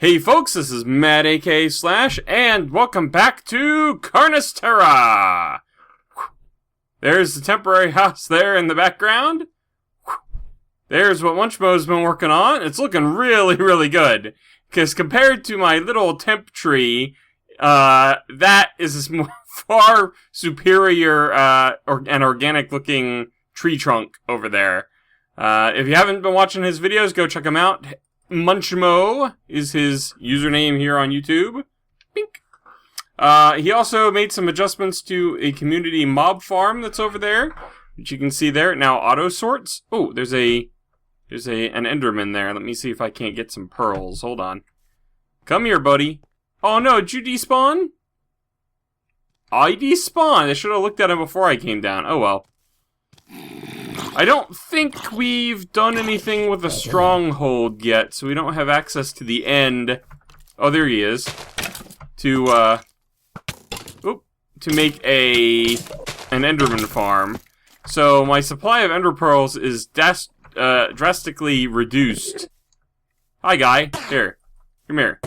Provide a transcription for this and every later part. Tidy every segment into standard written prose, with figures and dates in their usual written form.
Hey folks, this is Matt aka Slash, and welcome back to CarnisTerra! There's the temporary house there in the background. There's what Munchmo's been working on. It's looking really, really good. Because compared to my little temp tree, that is a far superior and organic looking tree trunk over there. If you haven't been watching his videos, go check him out. Munchmo is his username here on YouTube. Bink. He also made some adjustments to a community mob farm that's over there, which you can see there. It now auto sorts. Oh, there's an Enderman there. Let me see if I can't get some pearls. Hold on. Come here, buddy. Oh no, did you despawn? I despawned. I should have looked at him before I came down. Oh well. I don't think we've done anything with a stronghold yet, so we don't have access to the end. Oh, there he is. To make an Enderman farm. So my supply of Ender Pearls is drastically reduced. Hi, guy. Here. Come here.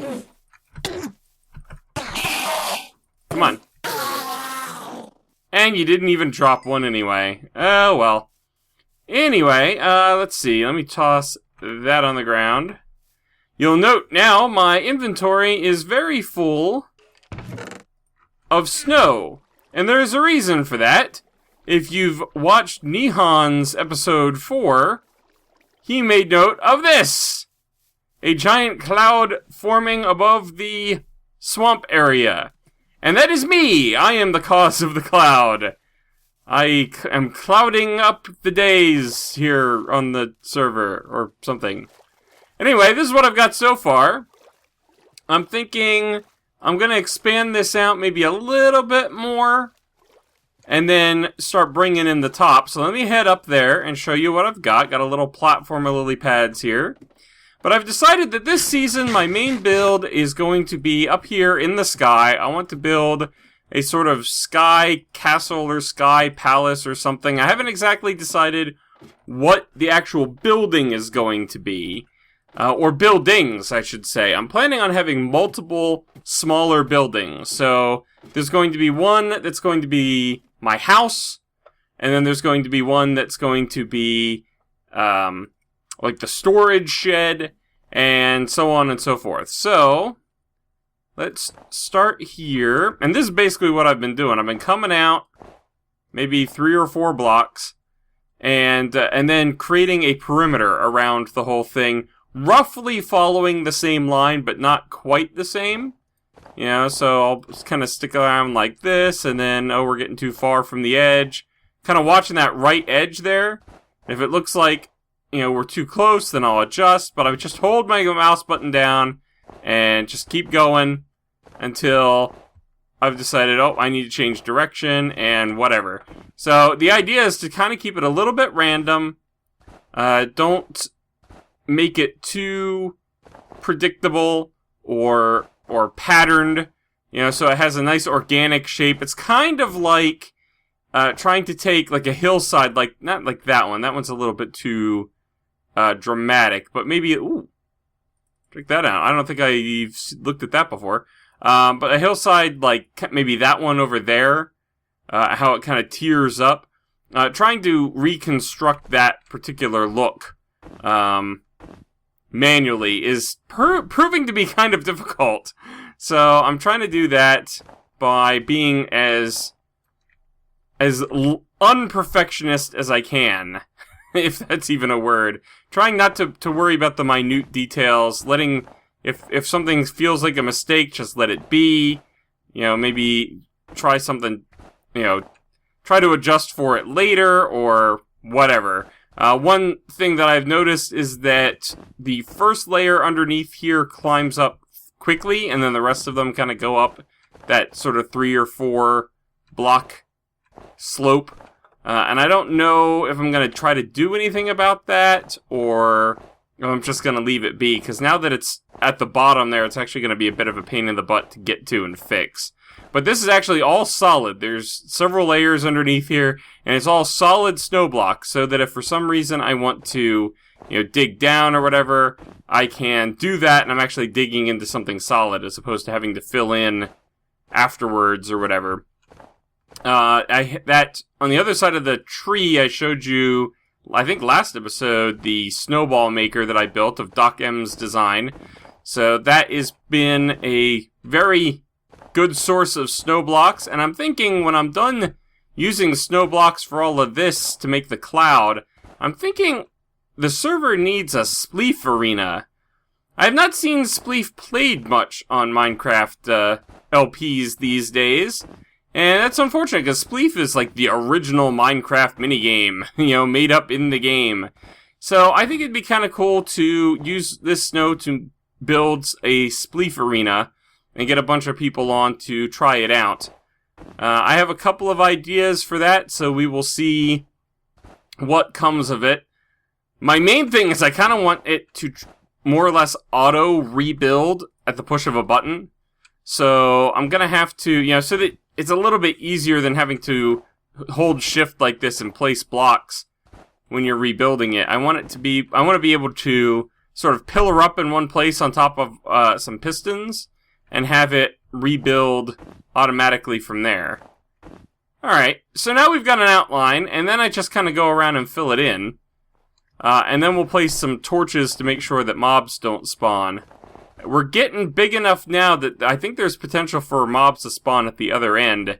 Come on. And you didn't even drop one anyway. Oh, well. Anyway, let's see. Let me toss that on the ground. You'll note now my inventory is very full of snow. And there's a reason for that. If you've watched Nihon's episode 4, he made note of this. A giant cloud forming above the swamp area. And that is me! I am the cause of the cloud. I am clouding up the days here on the server, or something. Anyway, this is what I've got so far. I'm thinking I'm going to expand this out maybe a little bit more, and then start bringing in the top. So let me head up there and show you what I've got. Got a little platform of lily pads here. But I've decided that this season my main build is going to be up here in the sky. I want to build a sort of sky castle or sky palace or something. I haven't exactly decided what the actual building is going to be. Or buildings, I should say. I'm planning on having multiple smaller buildings. So there's going to be one that's going to be my house. And then there's going to be one that's going to be like the storage shed, and so on and so forth. So let's start here. And this is basically what I've been doing. I've been coming out maybe 3 or 4 blocks and then creating a perimeter around the whole thing, roughly following the same line, but not quite the same. You know, so I'll just kind of stick around like this, and then, oh, we're getting too far from the edge. Kind of watching that right edge there. If it looks like, you know, we're too close, then I'll adjust, but I would just hold my mouse button down and just keep going until I've decided, oh, I need to change direction and whatever. So the idea is to kind of keep it a little bit random. Don't make it too predictable or patterned, you know, so it has a nice organic shape. It's kind of like trying to take like a hillside, like not like that one. That one's a little bit too dramatic, but maybe, ooh, check that out. I don't think I've looked at that before. But a hillside, like maybe that one over there, how it kind of tears up. Trying to reconstruct that particular look manually is proving to be kind of difficult. So I'm trying to do that by being as unperfectionist as I can, if that's even a word. Trying not to worry about the minute details, letting, if something feels like a mistake, just let it be. You know, maybe try something, you know, try to adjust for it later, or whatever. One thing that I've noticed is that the first layer underneath here climbs up quickly, and then the rest of them kind of go up that sort of 3 or 4 block slope. And I don't know if I'm going to try to do anything about that, or I'm just going to leave it be, because now that it's at the bottom there, it's actually going to be a bit of a pain in the butt to get to and fix. But this is actually all solid. There's several layers underneath here, and it's all solid snow blocks, so that if for some reason I want to dig down or whatever, I can do that, and I'm actually digging into something solid as opposed to having to fill in afterwards or whatever. That on the other side of the tree, I showed you, I think last episode, the snowball maker that I built of Doc M's design. So that has been a very good source of snow blocks, and I'm thinking when I'm done using snow blocks for all of this to make the cloud, I'm thinking the server needs a Spleef arena. I have not seen Spleef played much on Minecraft LPs these days, and that's unfortunate because Spleef is like the original Minecraft minigame, made up in the game. So I think it'd be kind of cool to use this snow to build a Spleef arena and get a bunch of people on to try it out. I have a couple of ideas for that, so we will see what comes of it. My main thing is I kind of want it to more or less auto rebuild at the push of a button. So I'm going to have to, so that it's a little bit easier than having to hold shift like this and place blocks when you're rebuilding it. I want to be able to sort of pillar up in one place on top of some pistons and have it rebuild automatically from there. Alright, so now we've got an outline, and then I just kind of go around and fill it in. And then we'll place some torches to make sure that mobs don't spawn. We're getting big enough now that I think there's potential for mobs to spawn at the other end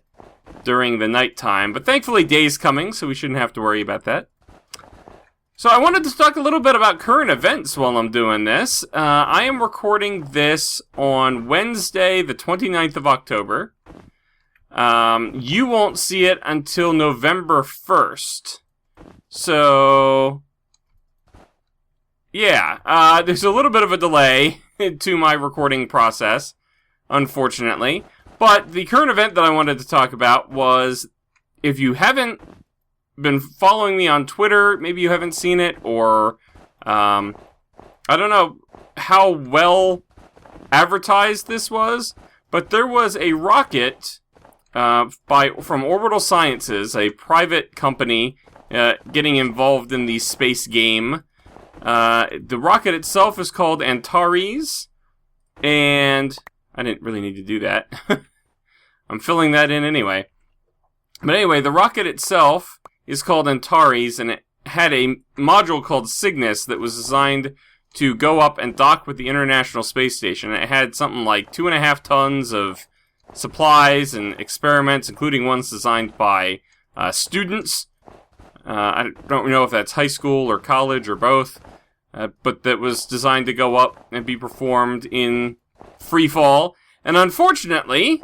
during the nighttime. But thankfully day's coming, so we shouldn't have to worry about that. So I wanted to talk a little bit about current events while I'm doing this. I am recording this on Wednesday, the 29th of October. You won't see it until November 1st. So, yeah, there's a little bit of a delay to my recording process, unfortunately. But the current event that I wanted to talk about was, if you haven't been following me on Twitter, maybe you haven't seen it, or I don't know how well advertised this was, but there was a rocket from Orbital Sciences, a private company getting involved in the space game. The rocket itself is called Antares, and I didn't really need to do that. I'm filling that in anyway. But anyway, the rocket itself is called Antares, and it had a module called Cygnus that was designed to go up and dock with the International Space Station. It had something like 2.5 tons of supplies and experiments, including ones designed by students. I don't know if that's high school or college or both, but that was designed to go up and be performed in free fall. And unfortunately,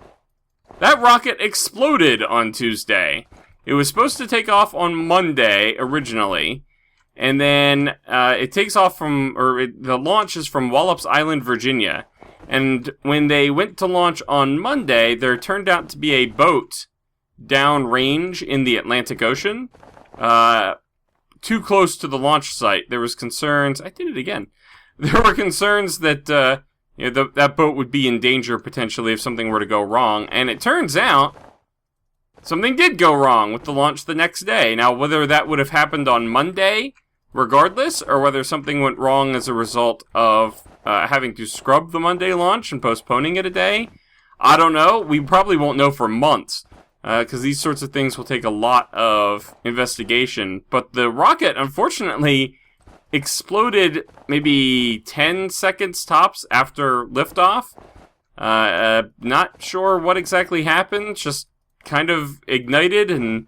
that rocket exploded on Tuesday. It was supposed to take off on Monday originally, and then it takes off the launch is from Wallops Island, Virginia. And when they went to launch on Monday, there turned out to be a boat downrange in the Atlantic Ocean, too close to the launch site. There was concerns. I did it again. There were concerns that that boat would be in danger potentially if something were to go wrong. And it turns out something did go wrong with the launch the next day. Now, whether that would have happened on Monday, regardless, or whether something went wrong as a result of having to scrub the Monday launch and postponing it a day, I don't know. We probably won't know for months, because these sorts of things will take a lot of investigation. But the rocket, unfortunately, exploded maybe 10 seconds tops after liftoff. Not sure what exactly happened, just kind of ignited, and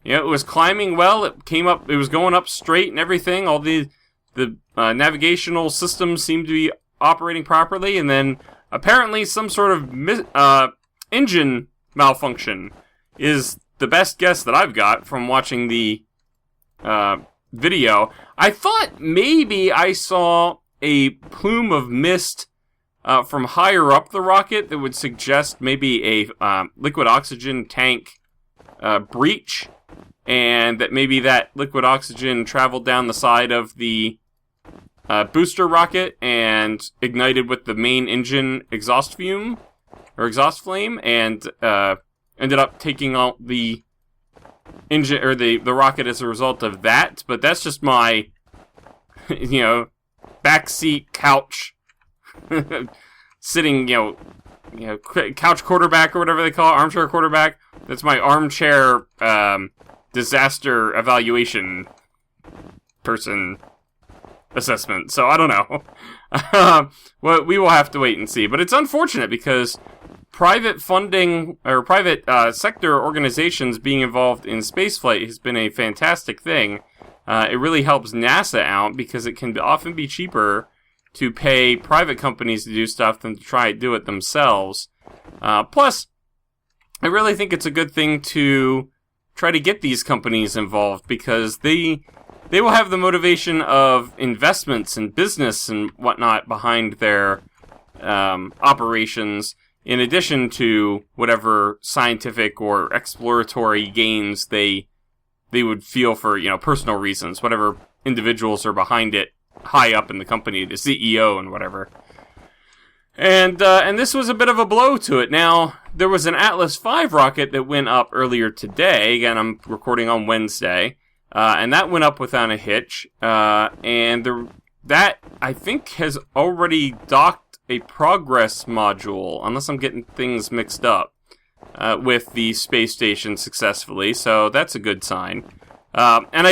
it was climbing well. It came up, it was going up straight and everything. All the navigational systems seemed to be operating properly, and then apparently some sort of engine malfunction is the best guess that I've got from watching the video. I thought maybe I saw a plume of mist from higher up the rocket that would suggest maybe a liquid oxygen tank breach, and that maybe that liquid oxygen traveled down the side of the booster rocket and ignited with the main engine exhaust flame, and ended up taking out the engine or the rocket as a result of that. But that's just my backseat couch, sitting, couch quarterback or whatever they call it, armchair quarterback. That's my armchair disaster evaluation person assessment. So I don't know. Well, we will have to wait and see. But it's unfortunate because private funding or private sector organizations being involved in spaceflight has been a fantastic thing. It really helps NASA out because it can often be cheaper to pay private companies to do stuff than to try to do it themselves. Plus, I really think it's a good thing to try to get these companies involved because they will have the motivation of investments and business and whatnot behind their operations, in addition to whatever scientific or exploratory gains they would feel for, personal reasons, whatever individuals are behind it, high up in the company, the CEO and whatever. And this was a bit of a blow to it. Now, there was an Atlas V rocket that went up earlier today. Again, I'm recording on Wednesday. And that went up without a hitch. That, I think, has already docked a Progress module, unless I'm getting things mixed up, with the space station successfully. So that's a good sign. And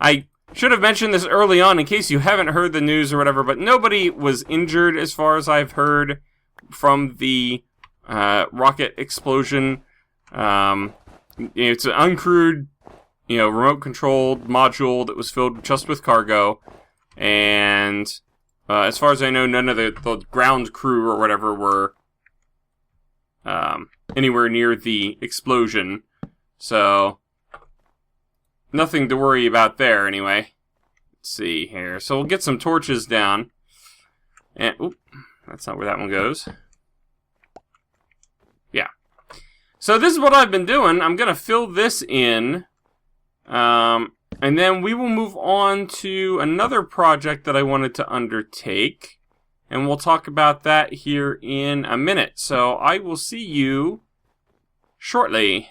I should have mentioned this early on in case you haven't heard the news or whatever, but nobody was injured as far as I've heard from the rocket explosion. It's an uncrewed, remote-controlled module that was filled just with cargo, and as far as I know, none of the ground crew or whatever were anywhere near the explosion, so nothing to worry about there, anyway. Let's see here. So we'll get some torches down. And, oop, that's not where that one goes. Yeah. So this is what I've been doing. I'm going to fill this in. And then we will move on to another project that I wanted to undertake. And we'll talk about that here in a minute. So I will see you shortly.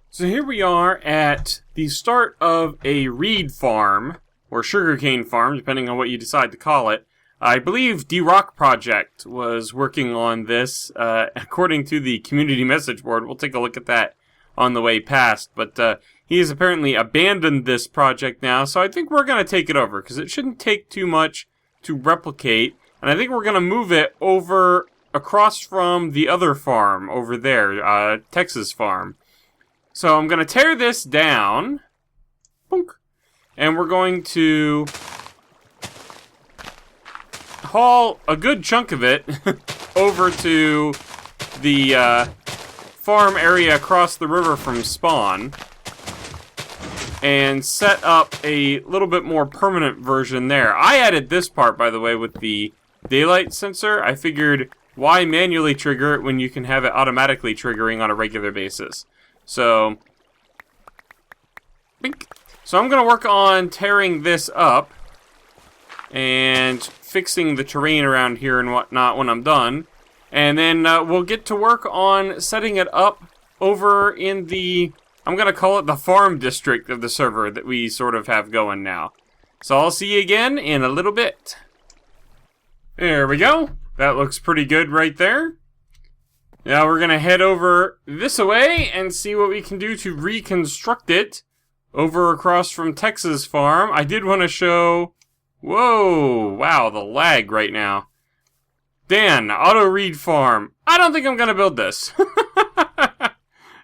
So here we are at the start of a reed farm, or sugarcane farm, depending on what you decide to call it. I believe D-Rock Project was working on this, according to the community message board. We'll take a look at that on the way past, but he has apparently abandoned this project now, so I think we're going to take it over, because it shouldn't take too much to replicate, and I think we're going to move it over across from the other farm over there, Texas farm. So I'm going to tear this down, boink, and we're going to haul a good chunk of it over to the farm area across the river from spawn and set up a little bit more permanent version there. I added this part, by the way, with the daylight sensor. I figured, why manually trigger it when you can have it automatically triggering on a regular basis? So, bink. So I'm going to work on tearing this up and fixing the terrain around here and whatnot when I'm done. And then we'll get to work on setting it up over in the, I'm going to call it the farm district of the server that we sort of have going now. So I'll see you again in a little bit. There we go. That looks pretty good right there. Now we're going to head over this way and see what we can do to reconstruct it over across from Texas Farm. I did want to show... Whoa! Wow, the lag right now. Dan, Auto Reed Farm. I don't think I'm going to build this.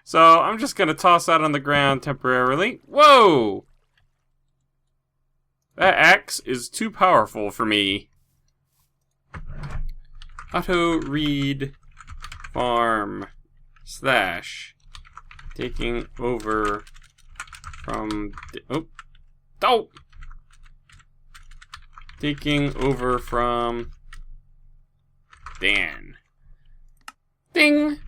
So I'm just going to toss that on the ground temporarily. Whoa! That axe is too powerful for me. Auto Reed Farm / taking over from taking over from Dan. Ding.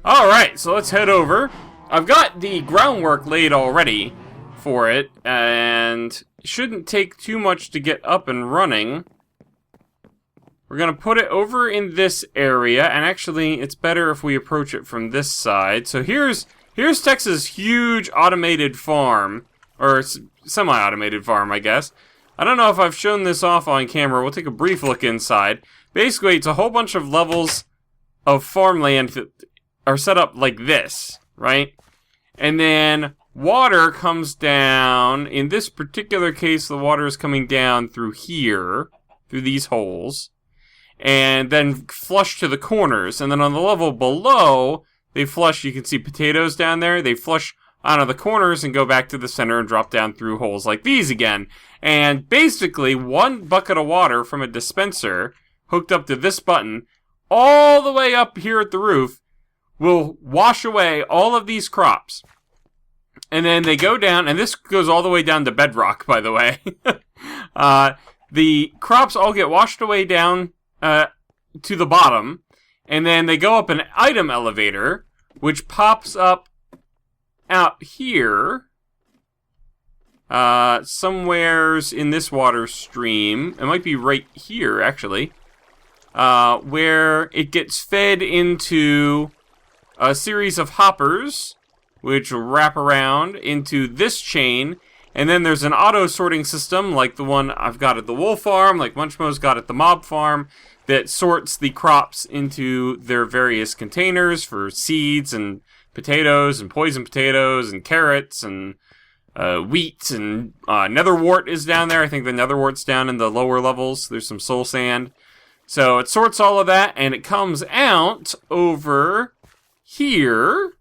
Alright, so let's head over. I've got the groundwork laid already for it, and it shouldn't take too much to get up and running. We're going to put it over in this area, and actually, it's better if we approach it from this side. So here's Texas' huge automated farm, Or semi-automated farm, I guess. I don't know if I've shown this off on camera. We'll take a brief look inside. Basically, it's a whole bunch of levels of farmland that are set up like this, right? And then water comes down. In this particular case, the water is coming down through here, through these holes, and then flush to the corners. And then on the level below, they flush, you can see potatoes down there, they flush onto the corners and go back to the center and drop down through holes like these again. And basically, one bucket of water from a dispenser hooked up to this button, all the way up here at the roof, will wash away all of these crops. And then they go down, and this goes all the way down to bedrock, by the way. The crops all get washed away down to the bottom, and then they go up an item elevator, which pops up out here, somewheres in this water stream. It might be right here, actually, where it gets fed into a series of hoppers, which wrap around into this chain, and then there's an auto-sorting system, like the one I've got at the wool farm, like Munchmo's got at the mob farm, that sorts the crops into their various containers for seeds and potatoes and poison potatoes and carrots and wheat and netherwort is down there. I think the netherwort's down in the lower levels. There's some soul sand. So it sorts all of that, and it comes out over here.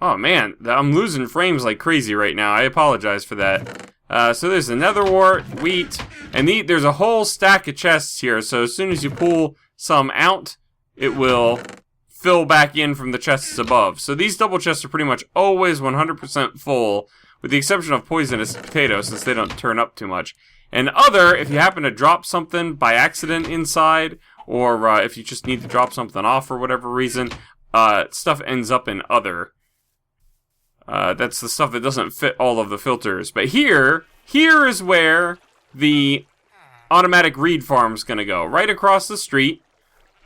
Oh man, I'm losing frames like crazy right now. I apologize for that. So there's the netherwort, wheat, and there's a whole stack of chests here. So as soon as you pull some out, it will fill back in from the chests above. So these double chests are pretty much always 100% full, with the exception of poisonous potatoes, since they don't turn up too much. And other, if you happen to drop something by accident inside, or if you just need to drop something off for whatever reason, stuff ends up in other. That's the stuff that doesn't fit all of the filters. But here is where the automatic reed farm's going to go. Right across the street.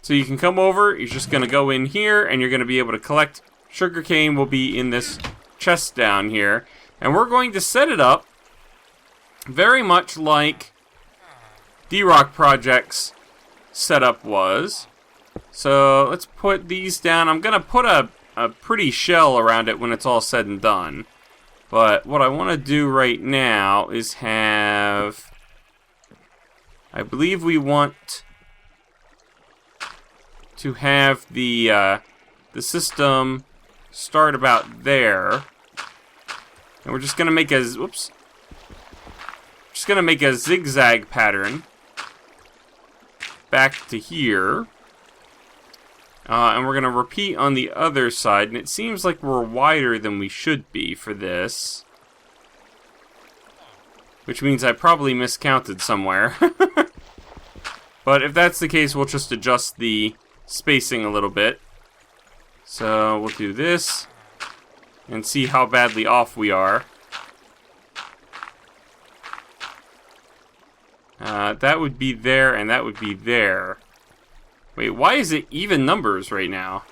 So you can come over, you're just going to go in here, and you're going to be able to collect sugarcane. Will be in this chest down here. And we're going to set it up very much like D-Rock Project's setup was. So let's put these down. I'm going to put a pretty shell around it when it's all said and done. But what I want to do right now is have... I believe we want to have the system start about there. And we're just going to make a... Whoops. Just going to make a zigzag pattern back to here. And we're going to repeat on the other side. And it seems like we're wider than we should be for this. Which means I probably miscounted somewhere. But if that's the case, we'll just adjust the spacing a little bit. So we'll do this. And see how badly off we are. That would be there, and that would be there. Wait, why is it even numbers right now?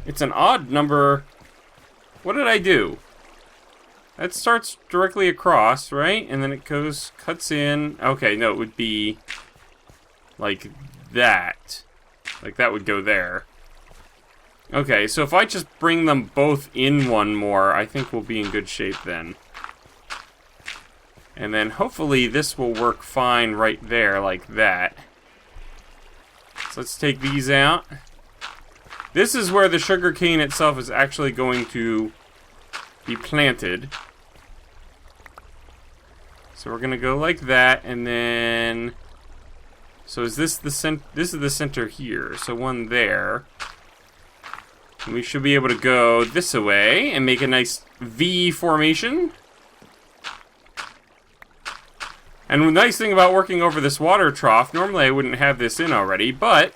It's an odd number. What did I do? That starts directly across, right? And then it cuts in. Okay, no, it would be like that. Like that would go there. Okay, so if I just bring them both in one more, I think we'll be in good shape then. And then hopefully this will work fine right there, like that. So let's take these out. This is where the sugarcane itself is actually going to be planted. So we're gonna go like that, and then... So is this the this is the center here, so one there. And we should be able to go this way and make a nice V formation. And the nice thing about working over this water trough, normally I wouldn't have this in already, but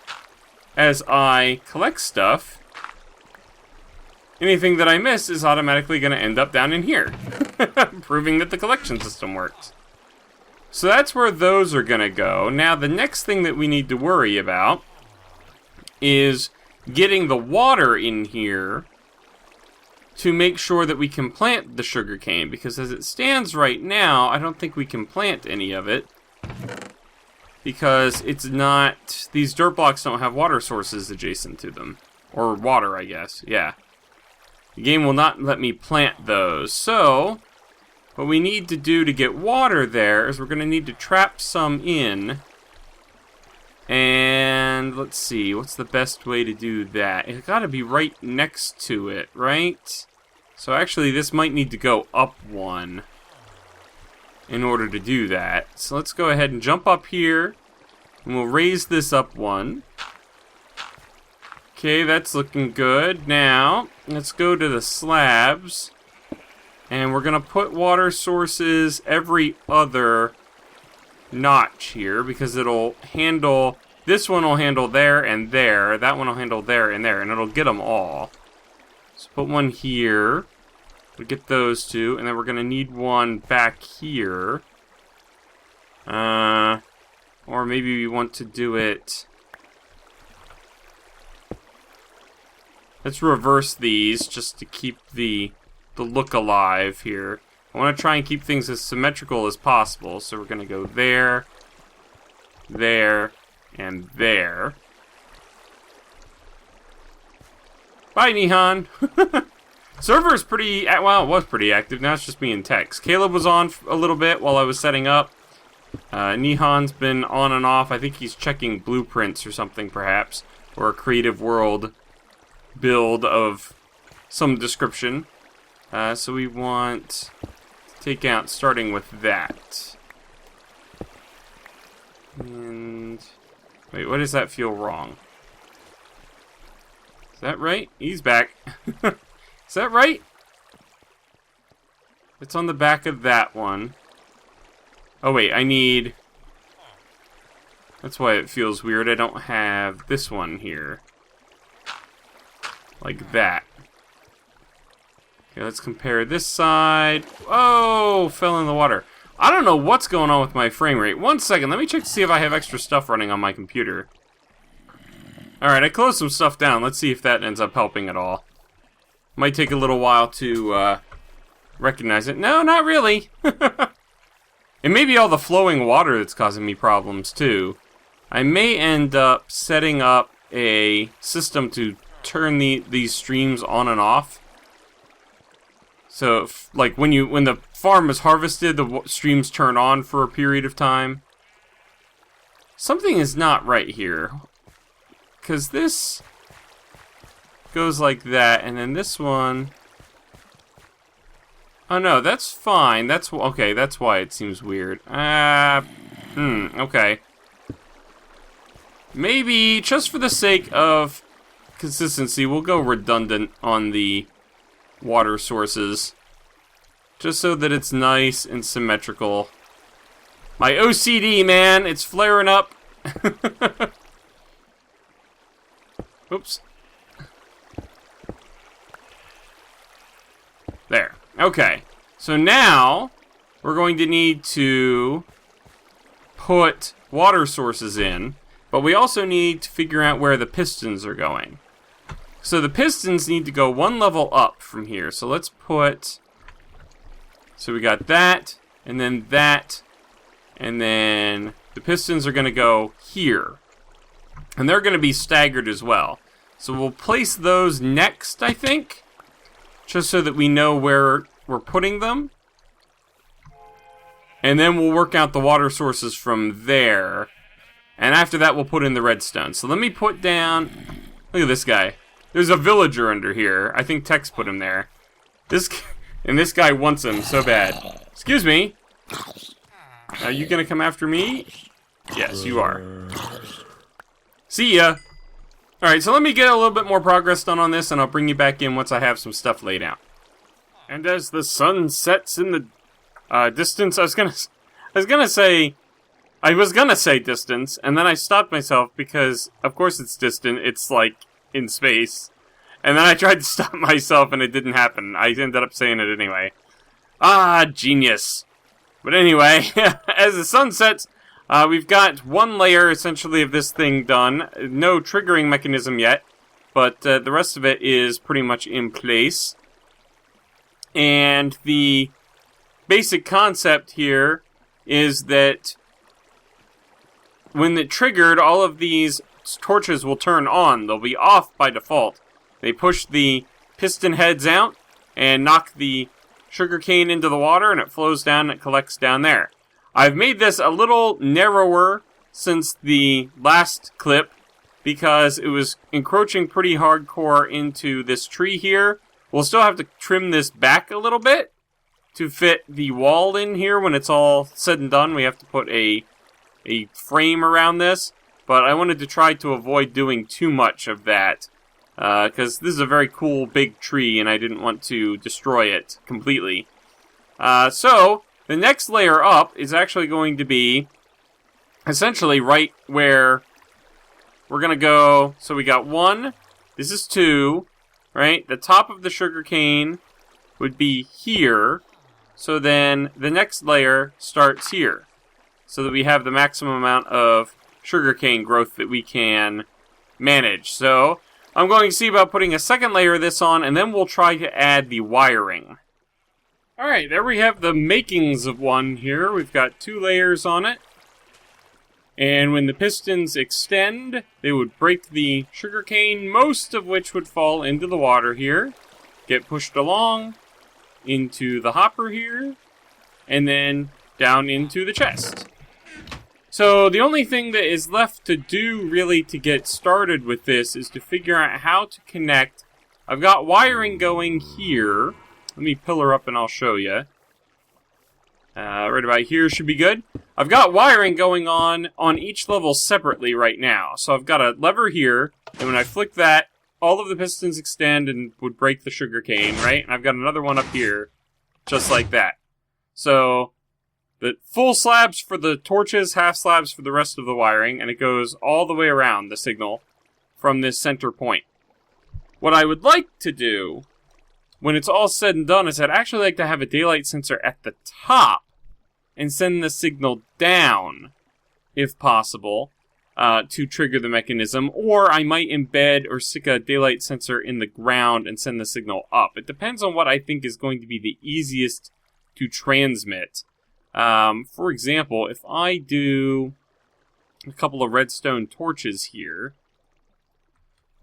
as I collect stuff, anything that I miss is automatically going to end up down in here, proving that the collection system works. So that's where those are going to go. Now, the next thing that we need to worry about is getting the water in here to make sure that we can plant the sugarcane, because as it stands right now, I don't think we can plant any of it. Because it's not... These dirt blocks don't have water sources adjacent to them. Or water, I guess. Yeah. The game will not let me plant those. So, what we need to do to get water there is we're going to need to trap some in. And let's see, what's the best way to do that? It's got to be right next to it, right? So actually, this might need to go up one in order to do that. So let's go ahead and jump up here, and we'll raise this up one. Okay, that's looking good. Now, let's go to the slabs, and we're going to put water sources every other notch here, because it'll handle... This one will handle there and there, that one will handle there and there, and it'll get them all. So put one here. We'll get those two, and then we're going to need one back here. Or maybe we want to do it... Let's reverse these just to keep the look alive here. I want to try and keep things as symmetrical as possible, so we're going to go there, there, and there. Bye, Nihan. Server is pretty... Well, it was pretty active. Now it's just me and Tex. Caleb was on a little bit while I was setting up. Nihan's been on and off. I think he's checking blueprints or something, perhaps. Or a creative world build of some description. So we want to take out, starting with that. And... Wait, why does that feel wrong? Is that right? He's back. Is that right? It's on the back of that one. Oh wait, I need... That's why it feels weird. I don't have this one here. Like that. Okay, let's compare this side. Oh, fell in the water. I don't know what's going on with my frame rate. 1 second, let me check to see if I have extra stuff running on my computer. Alright, I closed some stuff down. Let's see if that ends up helping at all. Might take a little while to recognize it. No, not really. It may be all the flowing water that's causing me problems, too. I may end up setting up a system to turn these streams on and off. So, like, when the farm is harvested, the streams turn on for a period of time. Something is not right here. Because this goes like that, and then this one... Oh, no, that's fine. That's okay, that's why it seems weird. Okay. Maybe, just for the sake of consistency, we'll go redundant on the water sources. Just so that it's nice and symmetrical. My OCD, man, it's flaring up. Oops. There. Okay. So now, we're going to need to put water sources in, but we also need to figure out where the pistons are going. So the pistons need to go one level up from here. So let's put... So we got that, and then that, and then the pistons are going to go here. And they're going to be staggered as well. So we'll place those next, I think, just so that we know where we're putting them. And then we'll work out the water sources from there. And after that, we'll put in the redstone. So let me put down... Look at this guy. There's a villager under here. I think Tex put him there. And this guy wants him so bad. Excuse me. Are you gonna come after me? Yes, you are. See ya. Alright, so let me get a little bit more progress done on this, and I'll bring you back in once I have some stuff laid out. And as the sun sets in the distance, I was gonna say distance, and then I stopped myself because, of course it's distant, it's like in space. And then I tried to stop myself and it didn't happen. I ended up saying it anyway. Ah, genius. But anyway, as the sun sets, we've got one layer essentially of this thing done. No triggering mechanism yet, but the rest of it is pretty much in place. And the basic concept here is that when it triggered, all of these torches will turn on. They'll be off by default. They push the piston heads out and knock the sugarcane into the water, and it flows down and it collects down there. I've made this a little narrower since the last clip because it was encroaching pretty hardcore into this tree here. We'll still have to trim this back a little bit to fit the wall in here when it's all said and done. We have to put a frame around this, but I wanted to try to avoid doing too much of that because this is a very cool big tree and I didn't want to destroy it completely. So the next layer up is actually going to be essentially right where we're going to go. So we got 1, this is 2, right? The top of the sugarcane would be here. So then the next layer starts here, so that we have the maximum amount of sugarcane growth that we can manage. So I'm going to see about putting a second layer of this on, and then we'll try to add the wiring. Alright, there we have the makings of one here. We've got 2 layers on it. And when the pistons extend, they would break the sugarcane, most of which would fall into the water here, get pushed along into the hopper here, and then down into the chest. So the only thing that is left to do really to get started with this is to figure out how to connect. I've got wiring going here. Let me pillar up and I'll show you. Right about here should be good. I've got wiring going on each level separately right now. So I've got a lever here, and when I flick that, all of the pistons extend and would break the sugarcane, right? And I've got another one up here, just like that. So the full slabs for the torches, half slabs for the rest of the wiring, and it goes all the way around the signal from this center point. What I would like to do, when it's all said and done, is I'd actually like to have a daylight sensor at the top and send the signal down, if possible, to trigger the mechanism. Or I might embed or stick a daylight sensor in the ground and send the signal up. It depends on what I think is going to be the easiest to transmit. For example, if I do a couple of redstone torches here,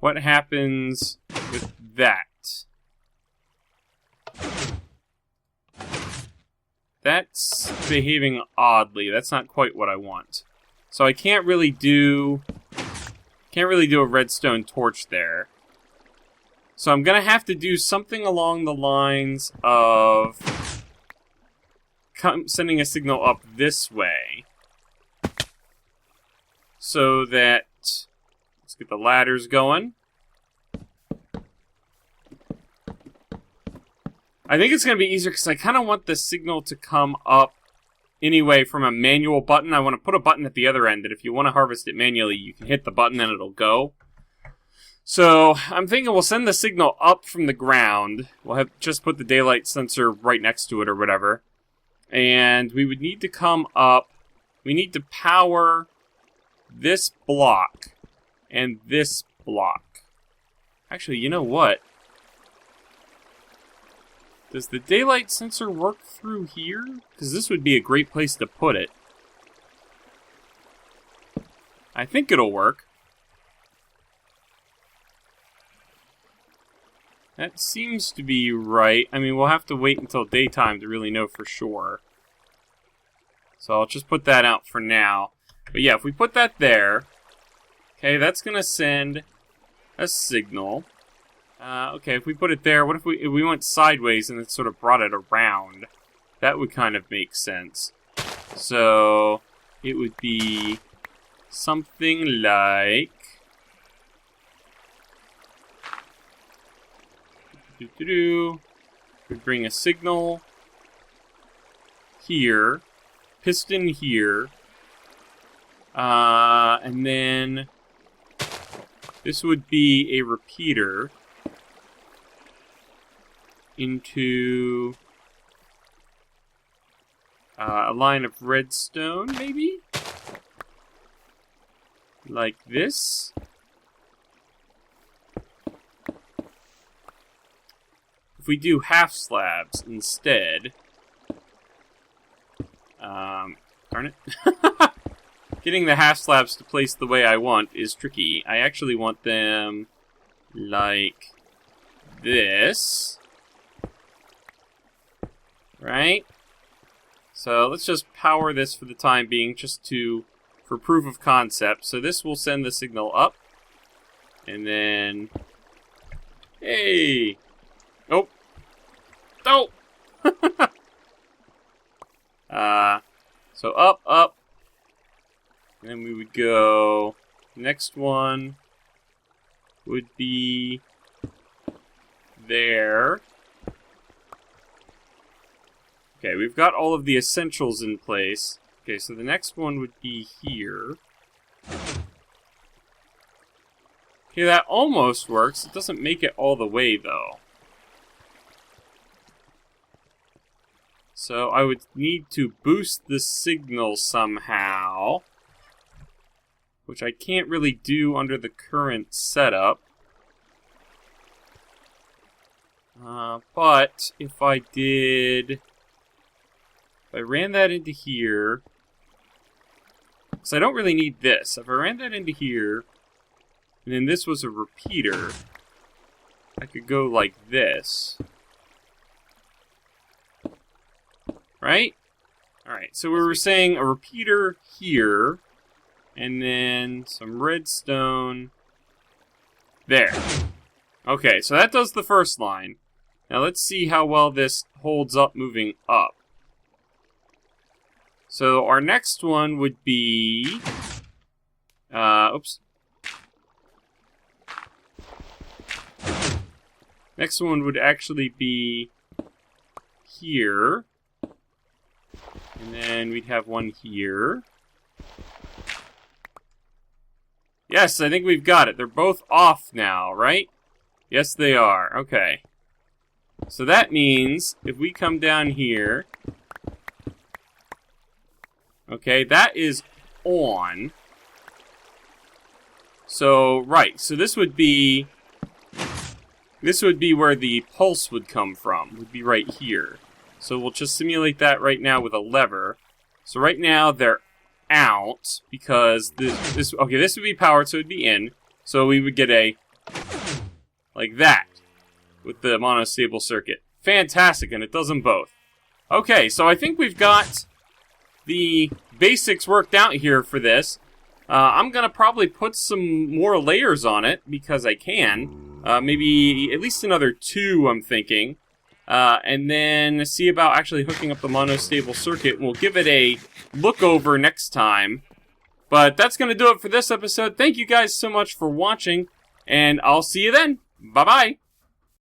what happens with that? That's behaving oddly. That's not quite what I want. So I can't really do a redstone torch there. So I'm gonna have to do something along the lines of sending a signal up this way, so that, let's get the ladders going. I think it's going to be easier because I kind of want the signal to come up anyway from a manual button. I want to put a button at the other end, and if you want to harvest it manually, you can hit the button and it'll go. So I'm thinking we'll send the signal up from the ground. We'll have just put the daylight sensor right next to it or whatever. And we would need to come up. We need to power this block and this block. Actually, you know what? Does the daylight sensor work through here? Because this would be a great place to put it. I think it'll work. That seems to be right. I mean, we'll have to wait until daytime to really know for sure. So I'll just put that out for now. But yeah, if we put that there, okay, that's going to send a signal. Okay, if we put it there, what if we went sideways and it sort of brought it around? That would kind of make sense. So it would be something like... We bring a signal here, piston here, and then this would be a repeater into a line of redstone, maybe? Like this. if we do half slabs instead... darn it. Getting the half slabs to place the way I want is tricky. I actually want them like this. Right? So let's just power this for the time being, just for proof of concept. So this will send the signal up. And then... Hey! Oh! Oh! So up, up. And then we would go... Next one would be there. Okay, we've got all of the essentials in place. Okay, so the next one would be here. Okay, that almost works. It doesn't make it all the way, though. So I would need to boost the signal somehow, which I can't really do under the current setup. But if I ran that into here, because I don't really need this. If I ran that into here, and then this was a repeater, I could go like this. Right? Alright, so we were saying a repeater here, and then some redstone there. Okay, so that does the first line. Now let's see how well this holds up moving up. So our next one would be... oops. Next one would actually be here. And then we'd have one here. Yes, I think we've got it. They're both off now, right? Yes, they are. Okay. So that means if we come down here... Okay, that is on. So, right. So this would be where the pulse would come from. Would be right here. So we'll just simulate that right now with a lever. So right now they're out because this would be powered, so it would be in. So we would get a like that with the monostable circuit. Fantastic, and it does them both. Okay, so I think we've got the basics worked out here for this. I'm gonna probably put some more layers on it because I can. Maybe at least another 2, I'm thinking. And then see about actually hooking up the monostable circuit. We'll give it a look over next time. But that's going to do it for this episode. Thank you guys so much for watching, and I'll see you then. Bye-bye.